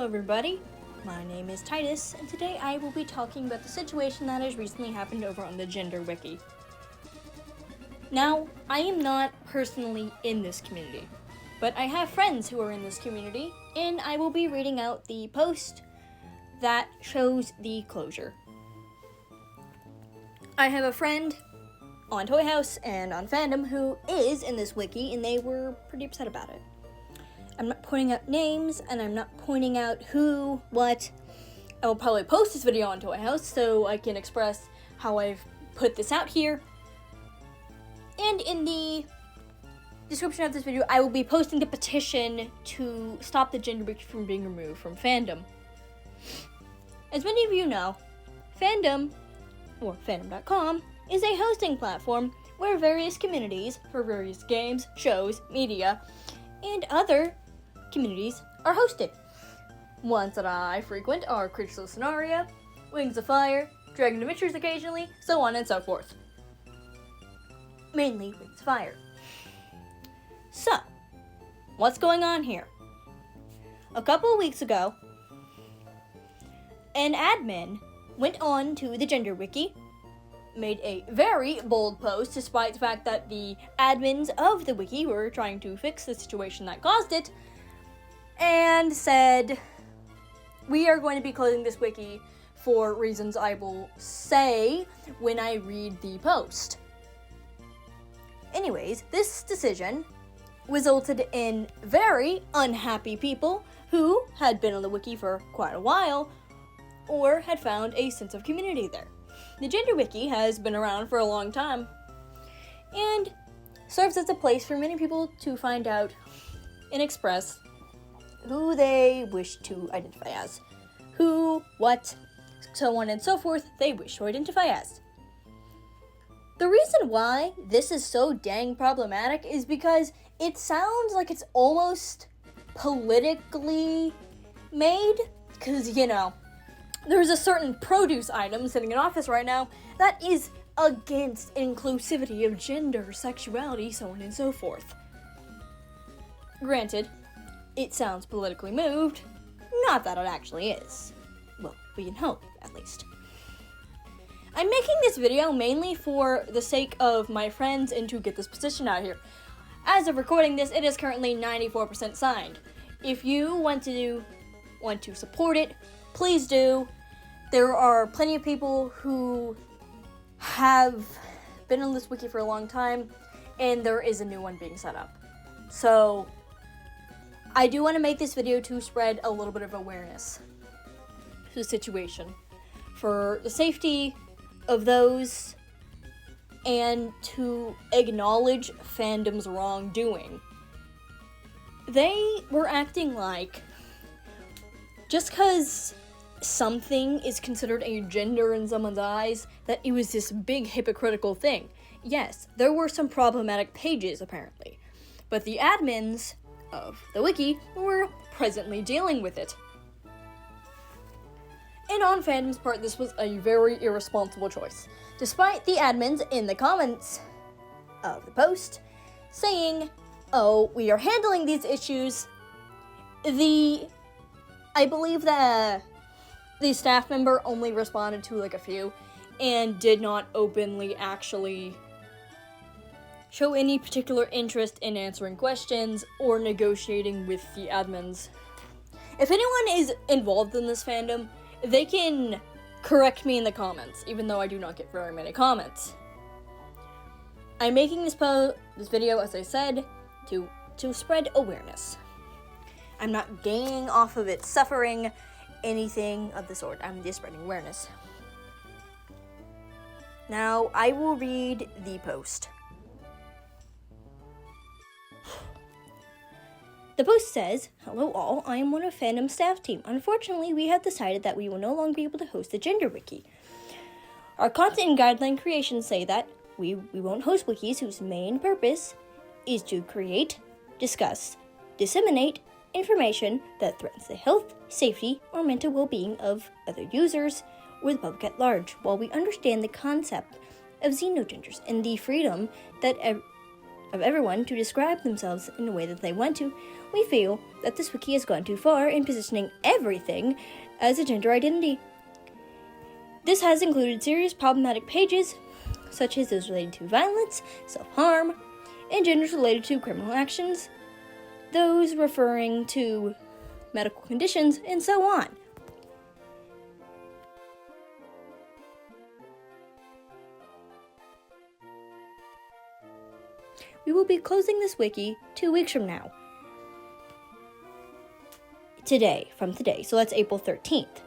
Hello everybody, my name is Titus, and today I will be talking about the situation that has recently happened over on the Gender Wiki. Now, I am not personally in this community, but I have friends who are in this community, and I will be reading out the post that shows the closure. I have a friend on Toy House and on Fandom who is in this wiki, and they were pretty upset about it. I'm not pointing out names, and I'm not pointing out who, what. I will probably post this video on Toy House so I can express how I've put this out here. And in the description of this video, I will be posting the petition to stop the Gender Wiki from being removed from Fandom. As many of you know, Fandom, or fandom.com, is a hosting platform where various communities for various games, shows, media, and other communities are hosted. Ones that I frequent are Creatures of Scenario, Wings of Fire, Dragon Adventures occasionally, so on and so forth. Mainly Wings of Fire. So, what's going on here? A couple of weeks ago, an admin went on to the Gender Wiki, made a very bold post despite the fact that the admins of the wiki were trying to fix the situation that caused it, and said, we are going to be closing this wiki for reasons I will say when I read the post. Anyways, this decision resulted in very unhappy people who had been on the wiki for quite a while or had found a sense of community there. The Gender Wiki has been around for a long time and serves as a place for many people to find out and express who they wish to identify as, who, what, so on and so forth they wish to identify as. The reason why this is so dang problematic is because it sounds like it's almost politically made, because, you know, there's a certain produce item sitting in office right now that is against inclusivity of gender, sexuality, so on and so forth. Granted, it sounds politically moved, not that it actually is. Well, we can hope, at least. I'm making this video mainly for the sake of my friends and to get this petition out here. As of recording this, it is currently 94% signed. If you want to support it, please do. There are plenty of people who have been on this wiki for a long time, and there is a new one being set up. So, I do want to make this video to spread a little bit of awareness to the situation for the safety of those and to acknowledge fandom's wrongdoing. They were acting like just because something is considered a gender in someone's eyes, that it was this big hypocritical thing. Yes, there were some problematic pages apparently, but the admins of the wiki were presently dealing with it. And on fandom's part, this was a very irresponsible choice, despite the admins in the comments of the post saying, oh, we are handling these issues. I believe that the staff member only responded to like a few and did not openly actually show any particular interest in answering questions or negotiating with the admins. If anyone is involved in this fandom, they can correct me in the comments, even though I do not get very many comments. I'm making this video, as I said, to spread awareness. I'm not gaining off of it, suffering, anything of the sort. I'm just spreading awareness. Now, I will read the post. The post says, hello all, I am one of Fandom's staff team. Unfortunately, we have decided that we will no longer be able to host the Gender Wiki. Our content and guideline creations say that we won't host wikis whose main purpose is to create, discuss, disseminate information that threatens the health, safety, or mental well-being of other users or the public at large. While we understand the concept of xenogenders and the freedom that of everyone to describe themselves in the way that they want to, we feel that this wiki has gone too far in positioning everything as a gender identity. This has included serious problematic pages, such as those related to violence, self-harm, and genders related to criminal actions, those referring to medical conditions, and so on. We will be closing this wiki 2 weeks from now. From today, so that's April 13th.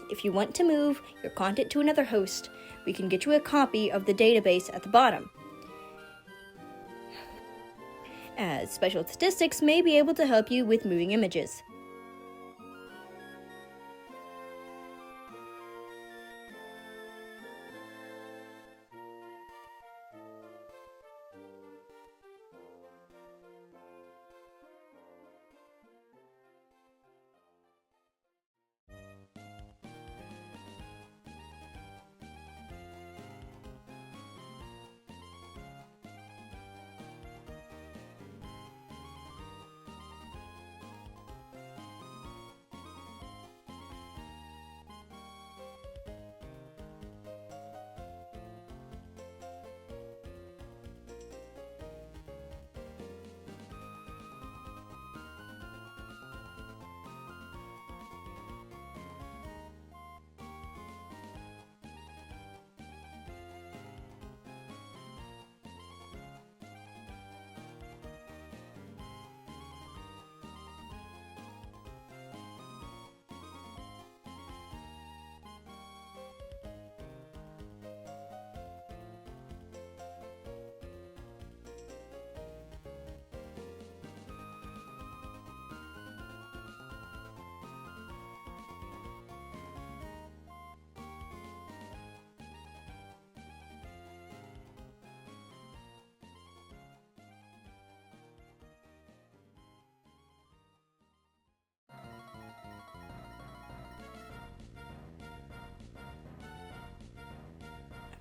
If you want to move your content to another host, we can get you a copy of the database at the bottom, as special statistics may be able to help you with moving images.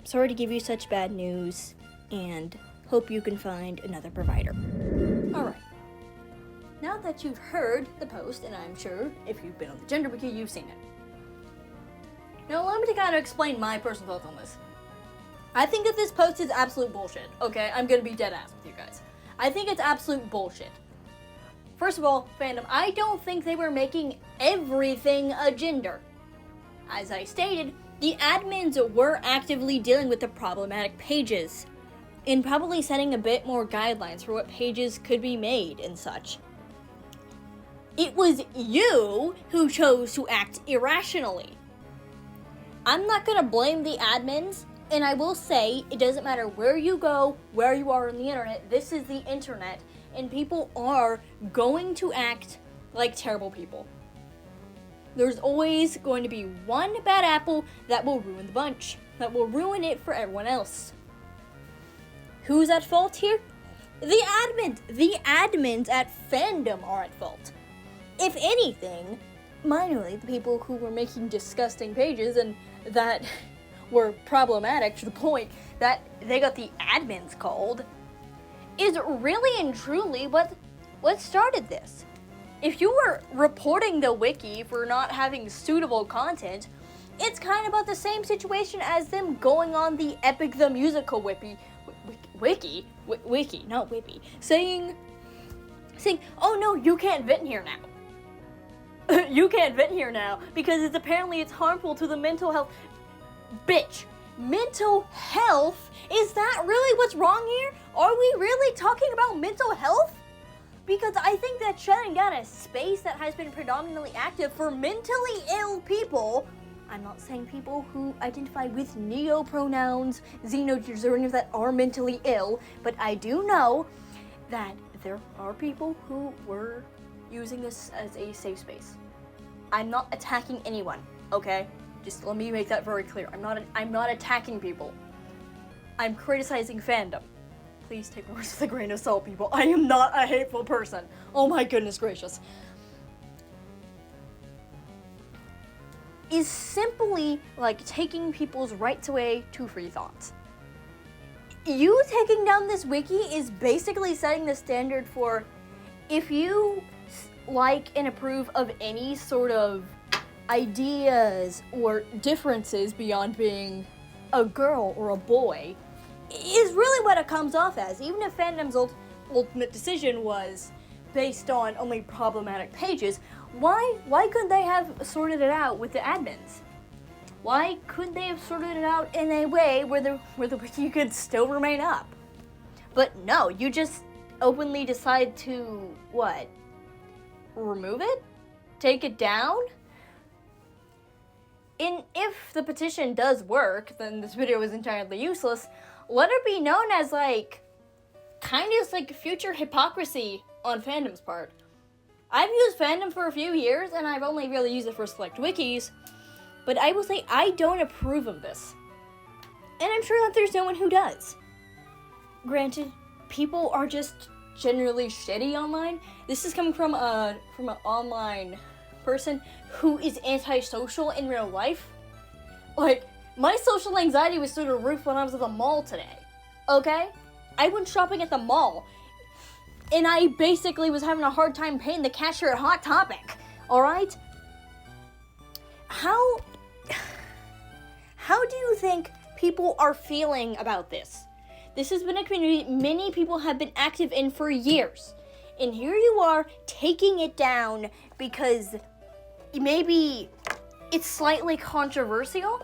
Sorry to give you such bad news, and hope you can find another provider. Alright, now that you've heard the post, and I'm sure if you've been on the Gender Wiki, you've seen it. Now allow me to kind of explain my personal thoughts on this. I think that this post is absolute bullshit, okay? I'm gonna be dead ass with you guys. I think it's absolute bullshit. First of all, fandom, I don't think they were making everything a gender. As I stated, the admins were actively dealing with the problematic pages, and probably setting a bit more guidelines for what pages could be made and such. It was you who chose to act irrationally. I'm not gonna blame the admins, and I will say, it doesn't matter where you go, where you are on the internet, this is the internet, and people are going to act like terrible people. There's always going to be one bad apple that will ruin the bunch, that will ruin it for everyone else. Who's at fault here? The admins. The admins at fandom are at fault. If anything, minorly, the people who were making disgusting pages and that were problematic to the point that they got the admins called, is really and truly what started this. If you were reporting the wiki for not having suitable content, it's kind of about the same situation as them going on the Epic the Musical wiki, not Whippy, saying, oh no, you can't vent here now. You can't vent here now because it's harmful to the mental health. Bitch, mental health? Is that really what's wrong here? Are we really talking about mental health? Because I think that shutting down a space that has been predominantly active for mentally ill people, I'm not saying people who identify with neo-pronouns, xenogenders, or any of that are mentally ill, but I do know that there are people who were using this as a safe space. I'm not attacking anyone, okay? Just let me make that very clear. I'm not attacking people. I'm criticizing fandom. Please take my words with a grain of salt, people. I am not a hateful person. Oh my goodness gracious. Is simply like taking people's rights away to free thoughts. You taking down this wiki is basically setting the standard for if you like and approve of any sort of ideas or differences beyond being a girl or a boy, is really what it comes off as. Even if fandom's ultimate decision was based on only problematic pages, why couldn't they have sorted it out with the admins? Why couldn't they have sorted it out in a way where the wiki could still remain up? But no, you just openly decide to, what? Remove it? Take it down? And if the petition does work, then this video is entirely useless. Let it be known as, like, kind of like future hypocrisy on fandom's part. I've used fandom for a few years, and I've only really used it for select wikis, but I will say I don't approve of this. And I'm sure that there's no one who does. Granted, people are just generally shitty online. This is coming from an online person who is antisocial in real life. Like, my social anxiety was through the roof when I was at the mall today. Okay? I went shopping at the mall, and I basically was having a hard time paying the cashier at Hot Topic. Alright? How do you think people are feeling about this? This has been a community many people have been active in for years. And here you are taking it down because maybe it's slightly controversial?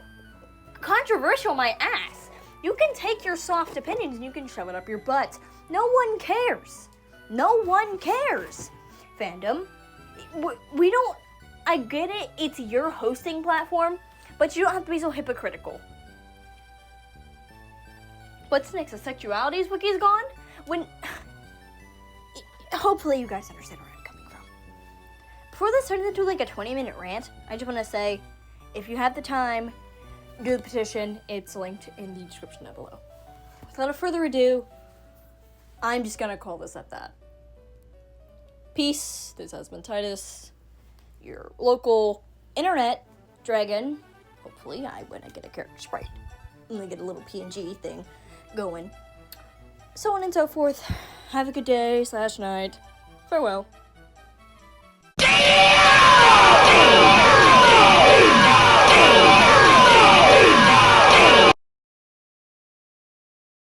Controversial, my ass. You can take your soft opinions and you can shove it up your butt. No one cares. No one cares. Fandom, we don't, I get it, it's your hosting platform, but you don't have to be so hypocritical. What's next? The sexualities wiki's gone? When, hopefully you guys understand where I'm coming from. Before this turns into like a 20-minute rant, I just want to say, if you have the time, do the petition. It's linked in the description down below. Without further ado, I'm just gonna call this at that. Peace. This has been Titus, your local internet dragon. Hopefully, when I get a character sprite, and I get a little PNG thing going. So on and so forth. Have a good day / night. Farewell.